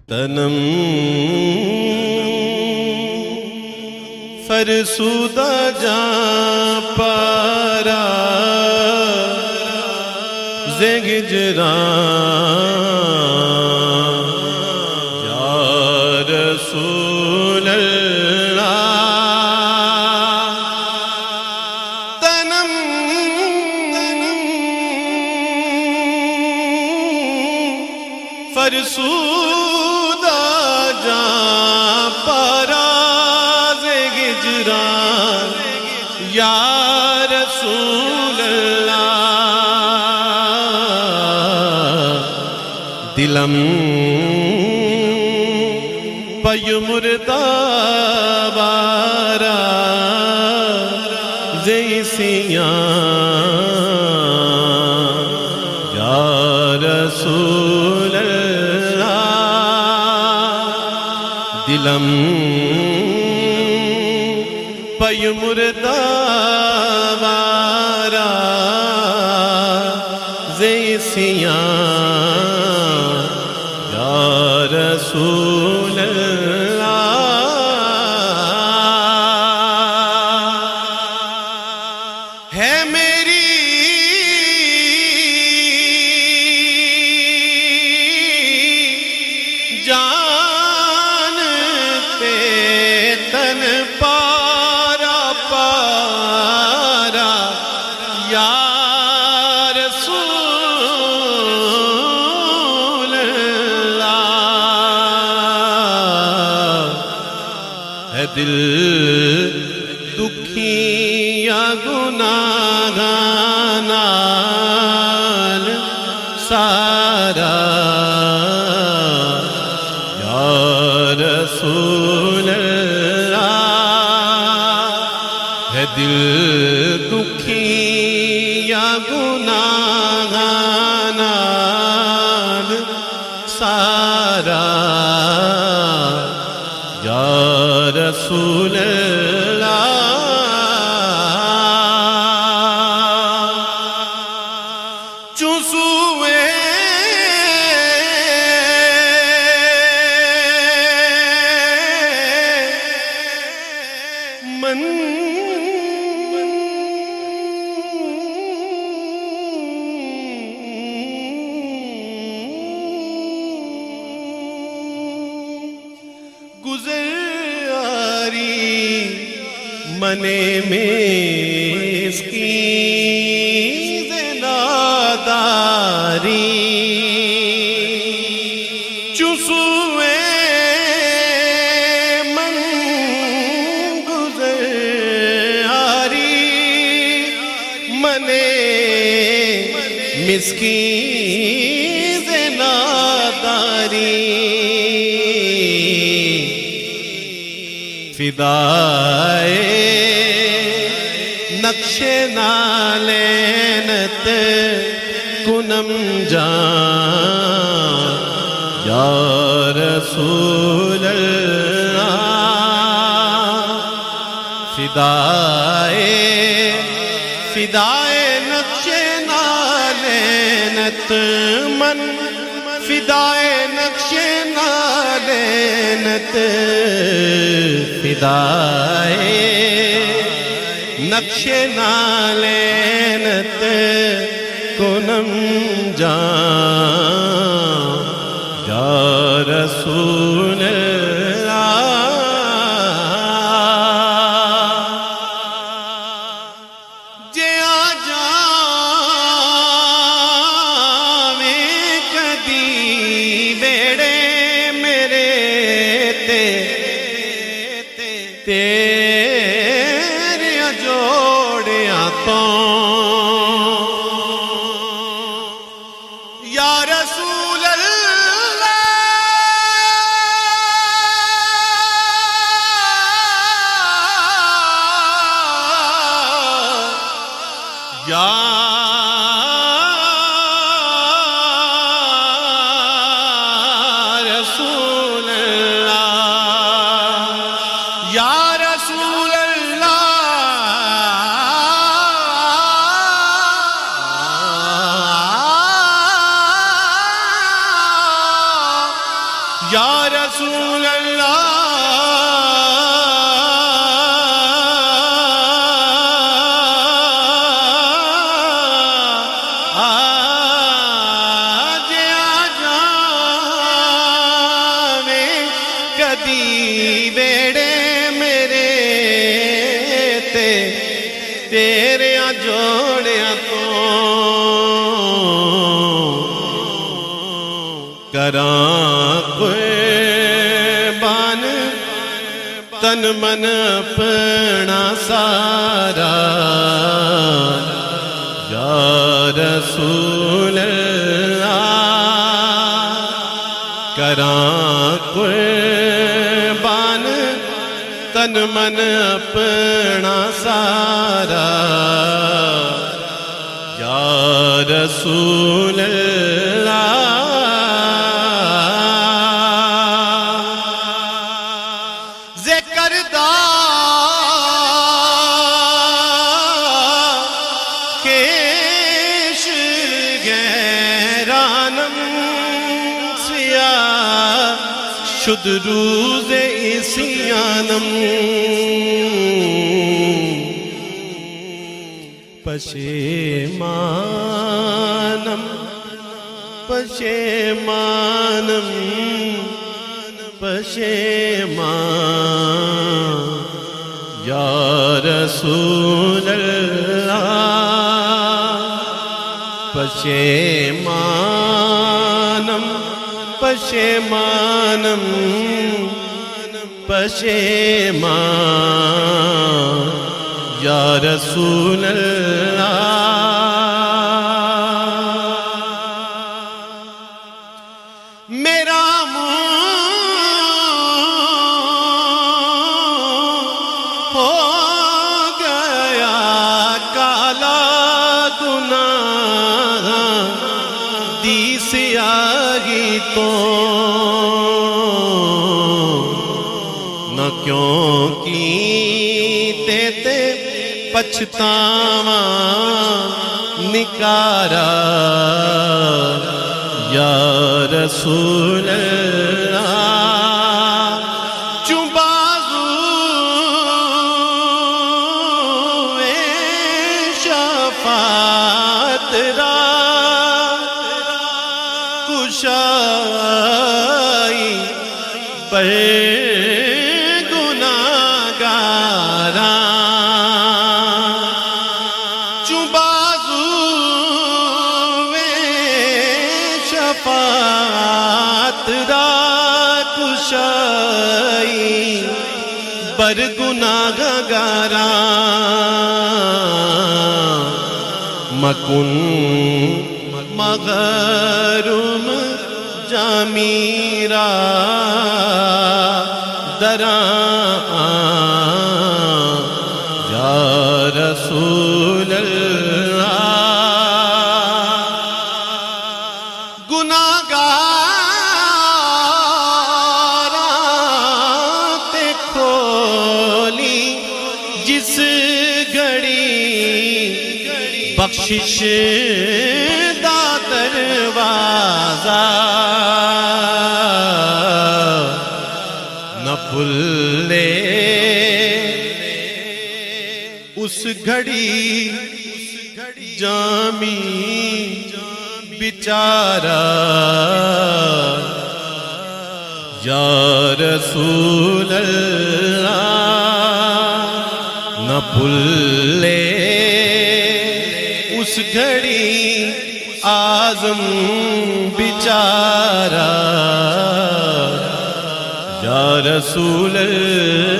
تنم فرسودہ جاں پارا زگجران یا رسول اللہ تنم فرسودہ جاں پارا زگجران یا رسول اللہ دلم پی مردہ بارا زیسیاں یا رسول اللہ دلم پی مردہ بارا زیسیاں رسول اللہ ہے میری جان تے تن پارا پارا یا دل دکھیا گناہ نال سارا یا رسول اللہ ہے دل دکھیا گناہ نال سارا یا رسول اللہ چوسوے من منے مسکین ناداری چوسوے من گزاری منے مسکین ناداری فدائے نقش نالینت کنم جان یا رسول اللہ فدائے نقش نالینت من فدائے نقش نالینت فدائے نقش نالینت کنم جان یا رسول اللہ جے آجاویں کدی بیڑے میرے تیرے جوڑیاں تو یا رسول اللہ یا رسول اللہ یا رسول یا رسول اللہ آج آ جاوے کدی ویڑے میرے تے تیرے جوڑیاں تو کراں قربان تن من اپنا سارا یا رسول اللہ کراں قربان تن من اپنا سارا یا رسول اللہ ذکر دا کیش گیرانم سیاہ شد روز اسیانم پشیمانم پشیمانم پشیمان یا رسول اللہ پشیمانم پشیمانم پشیمان یا رسول اللہ میرا ہو گیا کالا گناہ دی سیاہی تو نہ کیوں کیتے تے پچھتاواں نکارا یا رسول اللہ کشائی پر گناہگاراں چوبازوے شفاعت را کشائی بر گناہگاراں مکن مغروم جامیرا دراں یا رسول اللہ گناہگاراں تے کھولی جس گھڑی بخشش دروازہ نہ بھولے اس گھڑی جامی بیچارہ یا رسول اللہ نہ بھولے اس گھڑی آزم بیچارہ یا رسول اللہ